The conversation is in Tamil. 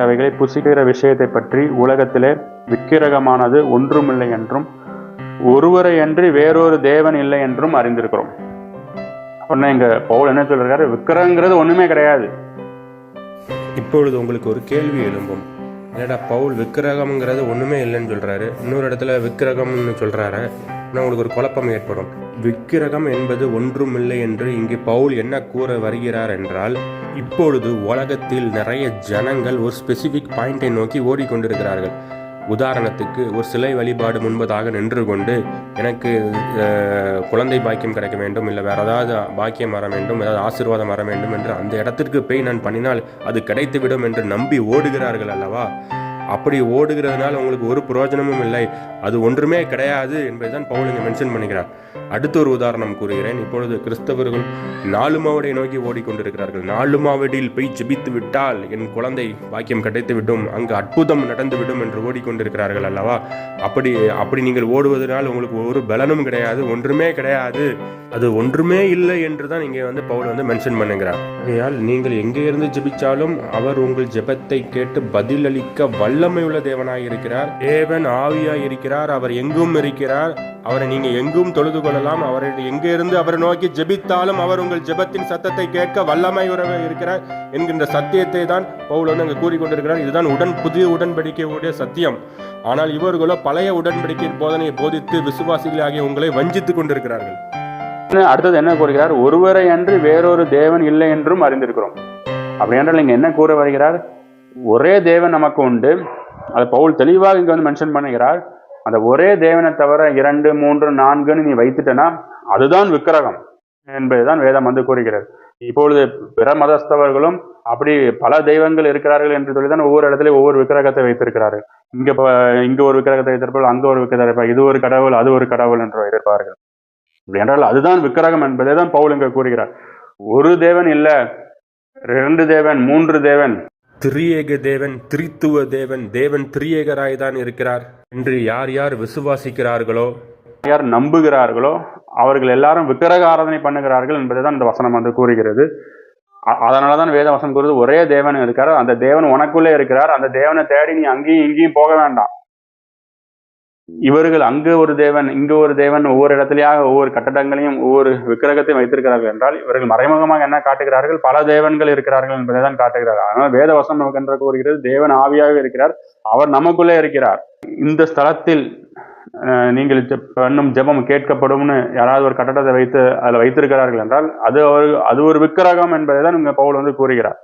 அவைகளை புசிக்கிற விஷயத்தை பற்றி உலகத்திலே விக்கிரகமானது ஒன்றுமில்லை என்றும் ஒருவரை அன்றி வேறொரு தேவன் இல்லை என்றும் அறிந்திருக்கிறோம். அப்படின்னா இங்க பவுல் என்ன சொல்றாரு, விக்கிரகங்கிறது ஒண்ணுமே கிடையாது. இப்பொழுது உங்களுக்கு ஒரு கேள்வி எழும்பும், ஏடா பவுல் விக்கிரகம்ங்கிறது ஒண்ணுமே இல்லைன்னு சொல்றாரு, இன்னொரு இடத்துல விக்கிரகம்னு சொல்றாரு. ஆனால் உங்களுக்கு ஒரு குழப்பம் ஏற்படும். விக்கிரகம் என்பது ஒன்றுமில்லை என்று இங்கே பவுல் என்ன கூற வருகிறார் என்றால், இப்பொழுது உலகத்தில் நிறைய ஜனங்கள் ஒரு ஸ்பெசிபிக் பாயிண்டை நோக்கி ஓடிக்கொண்டிருக்கிறார்கள். உதாரணத்துக்கு, ஒரு சிலை வழிபாடு முன்பதாக நின்று கொண்டு எனக்கு குழந்தை பாக்கியம் கிடைக்க வேண்டும், இல்லை வேறு ஏதாவது பாக்கியம் வர வேண்டும், ஏதாவது ஆசீர்வாதம் வர வேண்டும் என்று அந்த இடத்திற்கு போய் நான் பண்ணினால் அது கிடைத்துவிடும் என்று நம்பி ஓடுகிறார்கள் அல்லவா? அப்படி ஓடுகிறதுனால உங்களுக்கு ஒரு பிரயோஜனமும் இல்லை, அது ஒன்றுமே கிடையாது என்பதுதான் பவுல் இங்கே மென்ஷன் பண்ணுகிறார். அடுத்த ஒரு உதாரணம் கூறுகிறேன். இப்பொழுது கிறிஸ்தவர்கள் நாலுமாவடை நோக்கி ஓடிக்கொண்டிருக்கிறார்கள். நாலுமாவடியில் போய் ஜெபித்து விட்டால் என் குழந்தை பாக்கியம் கிடைத்துவிடும், அங்கு அற்புதம் நடந்துவிடும் என்று ஓடிக்கொண்டிருக்கிறார்கள் அல்லவா? அப்படி நீங்கள் ஓடுவதனால் உங்களுக்கு ஒரு பலனும் கிடையாது, ஒன்றுமே கிடையாது, அது ஒன்றுமே இல்லை என்று தான் இங்கே பவுல் மென்ஷன் பண்ணுகிறார். ஆகையால் நீங்கள் எங்கே இருந்து ஜெபிச்சாலும் அவர் உங்கள் ஜெபத்தை கேட்டு பதிலளிக்க வல்லமை உள்ள தேவனாய் இருக்கிறார். தேவன் ஆவியாய் இருக்கிறார், அவர் எங்கும் இருக்கிறார். அவரை நீங்க எங்கும் தொழுது கொள்ளலாம். அவரை எங்கே இருந்து அவரை நோக்கி ஜெபித்தாலும் அவர் உங்கள் ஜெபத்தின் சத்தத்தை கேட்க வல்லமை இருக்கிறார் என்கின்ற சத்தியத்தை தான் பவுல் அங்கு கூறிக்கொண்டிருக்கிறார். இதுதான் புதிய உடன்படிக்கையுடைய சத்தியம். ஆனால் இவர்களோ பழைய உடன்படிக்கை போதனையை போதித்து விசுவாசிகளை ஆகிய உங்களை வஞ்சித்துக் கொண்டிருக்கிறார்கள். அடுத்தது என்ன கூறுகிறார், ஒருவரை அன்றி வேறொரு தேவன் இல்லை என்றும் அறிந்திருக்கிறோம். அப்படி என்றால் இங்க என்ன கூற வருகிறார், ஒரே தேவன் நமக்கு உண்டு. அதை பவுல் தெளிவாக இங்க மென்ஷன் பண்ணுகிறார். அந்த ஒரே தேவனை தவிர 2, 3, 4 நீ வைத்துட்டனா அதுதான் விக்கிரகம் என்பதுதான் வேதம் கூறுகிறது. இப்பொழுது பிற மதஸ்தவர்களும் அப்படி பல தெய்வங்கள் இருக்கிறார்கள் என்று சொல்லிதான் ஒவ்வொரு இடத்துலயும் ஒவ்வொரு விக்கிரகத்தை வைத்திருக்கிறார்கள். இங்க ஒரு விக்கிரகத்தை வைத்திருப்பார்கள், அங்க ஒரு விக்கிரகத்தை வைப்பார்கள், இது ஒரு கடவுள் அது ஒரு கடவுள் என்று வைத்திருப்பார்கள். அப்படி என்றால் அதுதான் விக்கிரகம் என்பதை தான் பவுல் இங்க கூறுகிறார். ஒரு தேவன் இல்ல, 2 தேவன், 3 தேவன், திரியேக தேவன், திரித்துவ தேவன், தேவன் திரியேகராய் தான் இருக்கிறார் என்று யார் யார் விசுவாசிக்கிறார்களோ, யார் நம்புகிறார்களோ அவர்கள் எல்லாரும் விக்கிரக ஆராதனை பண்ணுகிறார்கள் என்பதை தான் இந்த வசனம் கூறுகிறது. அதனாலதான் வேத வசனம் கூறுவது, ஒரே தேவன் இருக்கிறார், அந்த தேவன் உனக்குள்ளே இருக்கிறார், அந்த தேவனை தேடி நீ அங்கேயும் இங்கேயும் போக வேண்டாம். இவர்கள் அங்கு ஒரு தேவன் இங்கு ஒரு தேவன் ஒவ்வொரு இடத்துலயாக ஒவ்வொரு கட்டடங்களையும் ஒவ்வொரு விக்கிரகத்தையும் வைத்திருக்கிறார்கள் என்றால் இவர்கள் மறைமுகமாக என்ன காட்டுகிறார்கள், பல தேவன்கள் இருக்கிறார்கள் என்பதை தான் காட்டுகிறார்கள். அதனால் வேத வசனம் நமக்கு என்று கூறுகிறது, தேவன் ஆவியாக இருக்கிறார், அவர் நமக்குள்ளே இருக்கிறார். இந்த ஸ்தலத்தில் நீங்கள் பண்ணும் ஜெபம் கேட்கப்படும்னு யாராவது ஒரு கட்டடத்தை வைத்து அதில் வைத்திருக்கிறார்கள் என்றால் அது ஒரு விக்கிரகம் என்பதை தான் இங்க பவுல் கூறுகிறார்.